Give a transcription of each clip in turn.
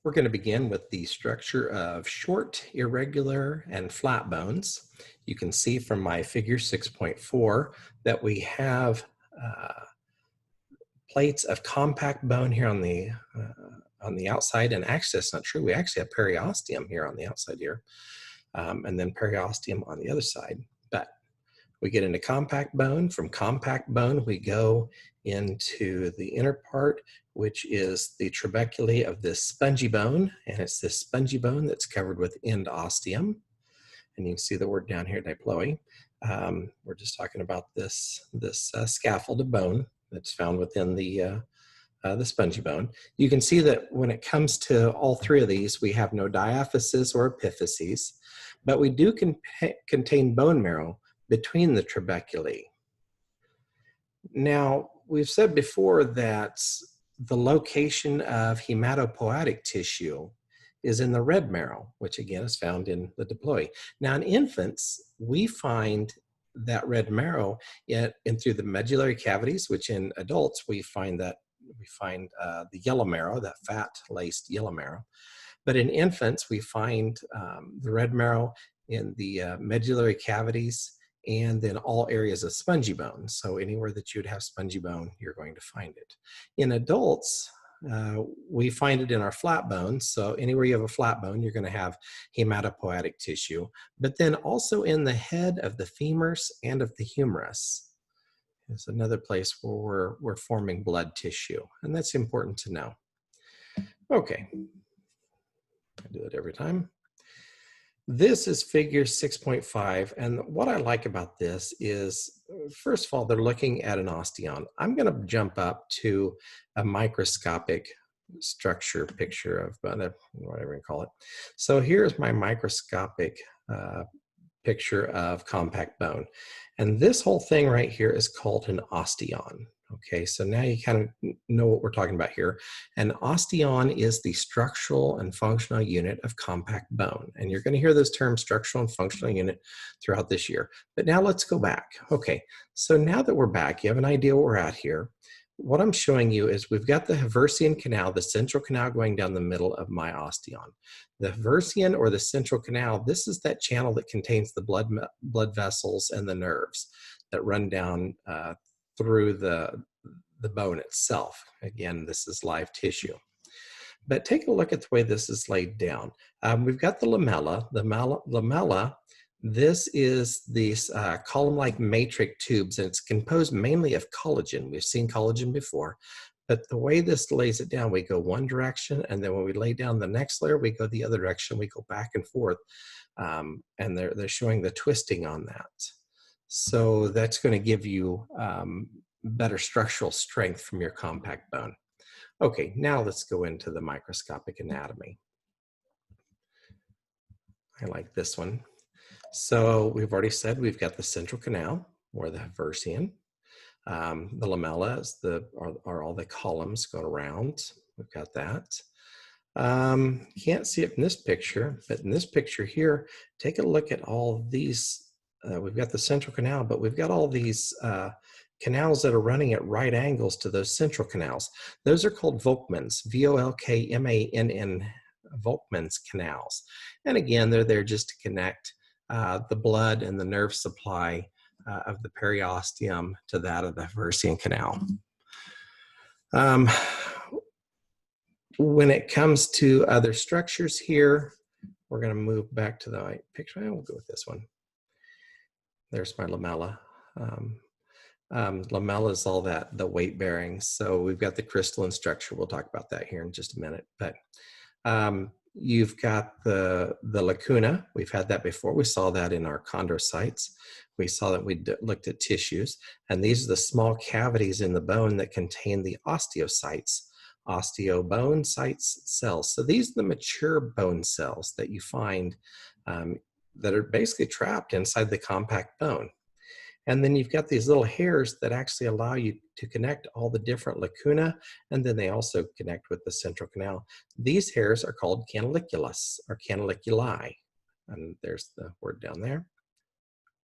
We're going to begin with the structure of short, irregular, and flat bones. You can see from my figure 6.4 that we have plates of compact bone here on the outside, and actually that's not true. We actually have periosteum here on the outside here, and then periosteum on the other side. But we get into compact bone. From compact bone, we go into the inner part, which is the trabeculae of this spongy bone, and it's this spongy bone that's covered with end ostium. And you can see the word down here, diploe. We're just talking about this scaffold of bone that's found within the spongy bone. You can see that when it comes to all three of these, we have no diaphyses or epiphyses, but we do contain bone marrow between the trabeculae. Now, we've said before that the location of hematopoietic tissue is in the red marrow, which again is found in the diploe. Now, in infants, we find that red marrow in through the medullary cavities, which in adults we find the yellow marrow, that fat-laced yellow marrow. But in infants, we find the red marrow in the medullary cavities and then all areas of spongy bone. So anywhere that you'd have spongy bone, you're going to find it. In adults, we find it in our flat bones. So anywhere you have a flat bone, you're going to have hematopoietic tissue, but then also in the head of the femurs and of the humerus. It's another place where we're forming blood tissue, and that's important to know. Okay, I do it every time. This is figure 6.5, and what I like about this is, first of all, they're looking at an osteon. I'm going to jump up to a microscopic structure picture of whatever you call it. So here's my microscopic picture of compact bone. And this whole thing right here is called an osteon. Okay, so now you kind of know what we're talking about here. An osteon is the structural and functional unit of compact bone. And you're going to hear those terms, structural and functional unit, throughout this year. But now let's go back. Okay, so now that we're back, you have an idea where we're at here. What I'm showing you is we've got the Haversian canal, the central canal going down the middle of my osteon. The Haversian, or the central canal, this is that channel that contains the blood vessels and the nerves that run down through the bone itself. Again, this is live tissue. But take a look at the way this is laid down. We've got the lamella. The lamella, this is these column-like matrix tubes, and it's composed mainly of collagen. We've seen collagen before, but the way this lays it down, we go one direction, and then when we lay down the next layer, we go the other direction. We go back and forth, and they're showing the twisting on that. So that's going to give you better structural strength from your compact bone. Okay, now let's go into the microscopic anatomy. I like this one. So we've already said we've got the central canal, or the Haversian. The lamella is are all the columns going around. We've got that. Can't see it in this picture, but in this picture here, take a look at all these. We've got the central canal, but we've got all these canals that are running at right angles to those central canals. Those are called Volkmann's, V-O-L-K-M-A-N-N, Volkmann's canals. And again, they're there just to connect the blood and the nerve supply of the periosteum to that of the Haversian canal. When it comes to other structures here, we're going to move back to the right picture. We'll go with this one. There's my lamella. Lamella is all that, the weight bearing. So we've got the crystalline structure. We'll talk about that here in just a minute. But you've got the lacuna. We've had that before. We saw that in our chondrocytes. We saw that we looked at tissues. And these are the small cavities in the bone that contain the osteocytes, osteobone cytes cells. So these are the mature bone cells that you find that are basically trapped inside the compact bone. And then you've got these little hairs that actually allow you to connect all the different lacuna, and then they also connect with the central canal. These hairs are called canaliculus, or canaliculi, and there's the word down there.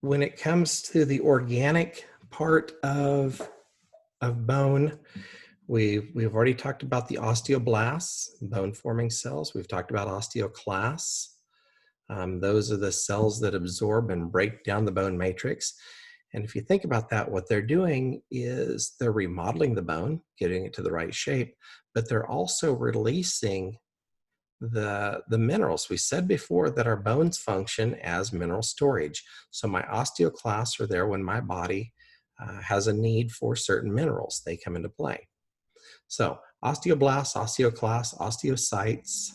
When it comes to the organic part of bone, We've already talked about the osteoblasts, bone-forming cells. We've talked about osteoclasts. Those are the cells that absorb and break down the bone matrix. And if you think about that, what they're doing is they're remodeling the bone, getting it to the right shape, but they're also releasing the minerals. We said before that our bones function as mineral storage. So my osteoclasts are there when my body has a need for certain minerals. They come into play. So osteoblasts, osteoclasts, osteocytes,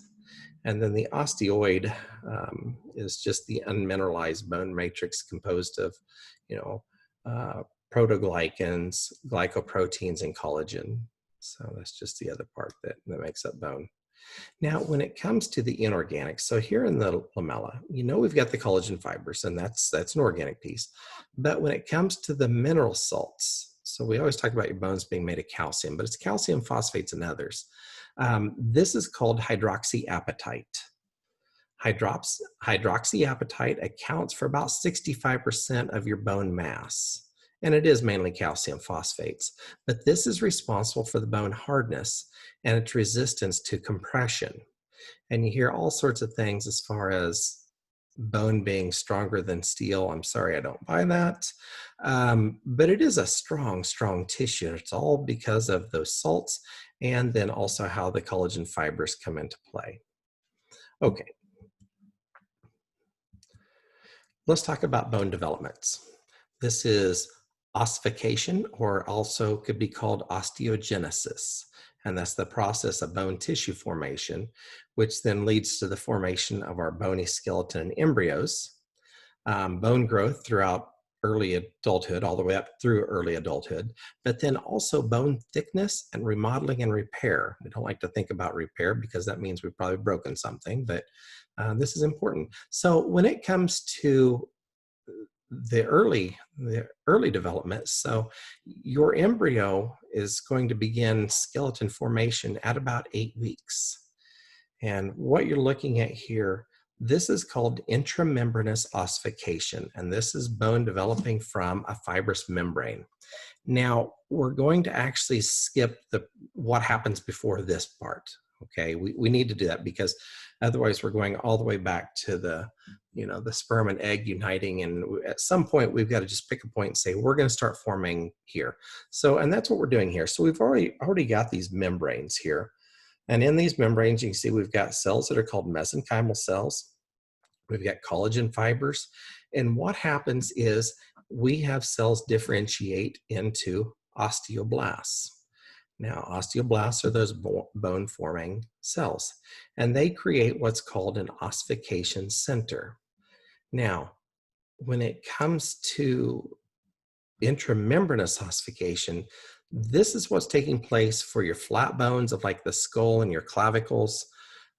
and then the osteoid is just the unmineralized bone matrix composed of, you know, protoglycans, glycoproteins, and collagen. So that's just the other part that makes up bone. Now, when it comes to the inorganics, so here in the lamella, we've got the collagen fibers, and that's an organic piece. But when it comes to the mineral salts, so we always talk about your bones being made of calcium, but it's calcium phosphates and others. This is called hydroxyapatite. Hydroxyapatite accounts for about 65% of your bone mass, and it is mainly calcium phosphates. But this is responsible for the bone hardness and its resistance to compression. And you hear all sorts of things as far as bone being stronger than steel. I'm sorry, I don't buy that. But it is a strong, strong tissue. It's all because of those salts and then also how the collagen fibers come into play. Okay. Let's talk about bone developments. This is ossification, or also could be called osteogenesis. And that's the process of bone tissue formation, which then leads to the formation of our bony skeleton and embryos, bone growth throughout early adulthood, all the way up through early adulthood, but then also bone thickness and remodeling and repair. We don't like to think about repair because that means we've probably broken something, but this is important. So when it comes to the early development, so your embryo is going to begin skeleton formation at about 8 weeks. And what you're looking at here, this is called intramembranous ossification, and this is bone developing from a fibrous membrane. Now, we're going to actually skip what happens before this part. Okay, we need to do that because otherwise we're going all the way back to the sperm and egg uniting, and at some point we've got to just pick a point and say we're going to start forming here. So, and that's what we're doing here. So we've already got these membranes here, and in these membranes you can see we've got cells that are called mesenchymal cells. We've got collagen fibers, and what happens is we have cells differentiate into osteoblasts. Now, osteoblasts are those bone-forming cells, and they create what's called an ossification center. Now, when it comes to intramembranous ossification, this is what's taking place for your flat bones of like the skull and your clavicles,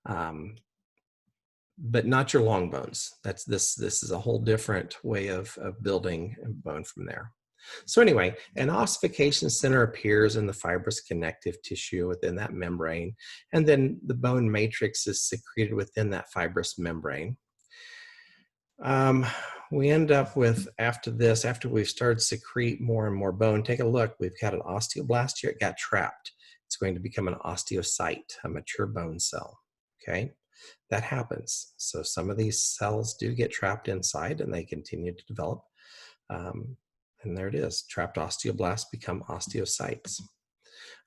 but not your long bones. This is a whole different way of building bone from there. So anyway, an ossification center appears in the fibrous connective tissue within that membrane, and then the bone matrix is secreted within that fibrous membrane. We end up with, after we've started to secrete more and more bone, take a look, we've got an osteoblast here, it got trapped. It's going to become an osteocyte, a mature bone cell, okay? That happens. So some of these cells do get trapped inside and they continue to develop. And there it is, trapped osteoblasts become osteocytes.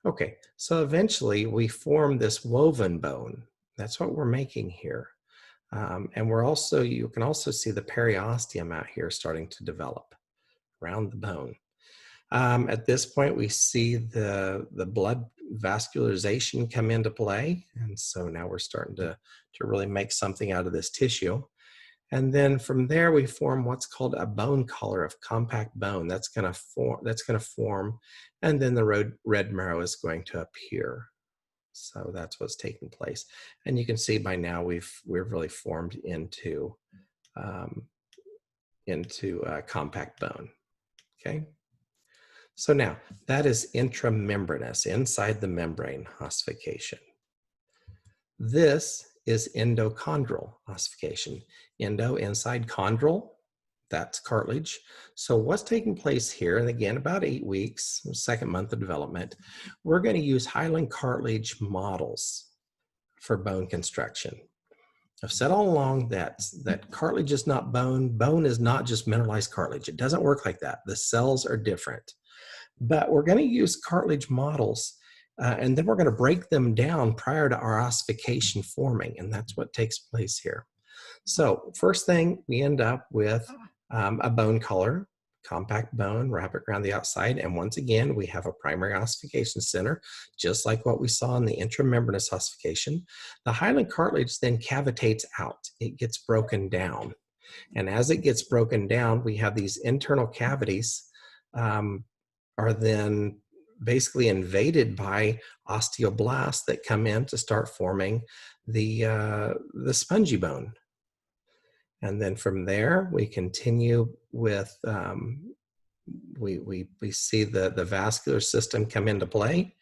Okay, so eventually we form this woven bone. That's what we're making here. And you can also see the periosteum out here starting to develop around the bone. At this point, we see the blood vascularization come into play. And so now we're starting to really make something out of this tissue. And then from there, we form what's called a bone collar of compact bone. That's going to form, and then the red marrow is going to appear. So that's what's taking place. And you can see by now we've really formed into compact bone. Okay. So now that is intramembranous, inside the membrane ossification. This is endochondral ossification. Endo, inside, chondral, That's cartilage. So what's taking place here, and again, about 8 weeks, second month of development, we're going to use hyaline cartilage models for bone construction. I've said all along that cartilage is not bone. Bone is not just mineralized cartilage. It doesn't work like that. The cells are different. But we're going to use cartilage models, and then we're going to break them down prior to our ossification forming, and that's what takes place here. So first thing, we end up with a bone color, compact bone, wrap it around the outside. And once again, we have a primary ossification center, just like what we saw in the intramembranous ossification. The hyaline cartilage then cavitates out. It gets broken down. And as it gets broken down, we have these internal cavities are then basically invaded by osteoblasts that come in to start forming the spongy bone. And then from there, we continue with, we see the vascular system come into play.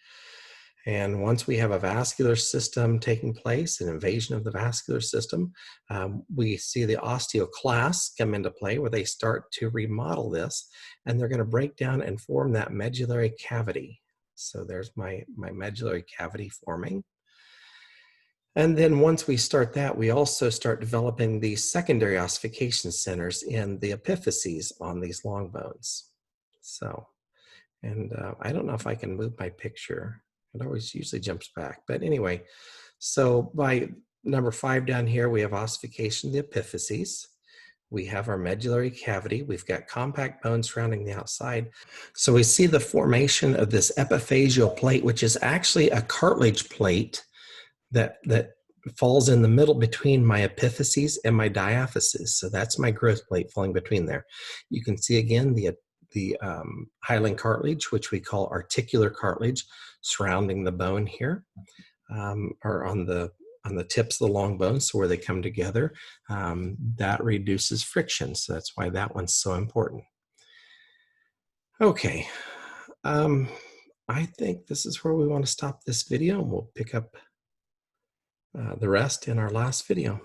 And once we have a vascular system taking place, an invasion of the vascular system, we see the osteoclasts come into play where they start to remodel this, and they're going to break down and form that medullary cavity. So there's my medullary cavity forming. And then once we start that, we also start developing the secondary ossification centers in the epiphyses on these long bones. So, and I don't know if I can move my picture. It always usually jumps back. But anyway, so by number 5 down here, we have ossification of the epiphyses. We have our medullary cavity. We've got compact bone surrounding the outside. So we see the formation of this epiphyseal plate, which is actually a cartilage plate that falls in the middle between my epiphyses and my diaphyses. So that's my growth plate falling between there. You can see again the hyaline cartilage, which we call articular cartilage, surrounding the bone here, or on the tips of the long bones, so where they come together. That reduces friction, so that's why that one's so important. Okay, I think this is where we want to stop this video, and we'll pick up the rest in our last video.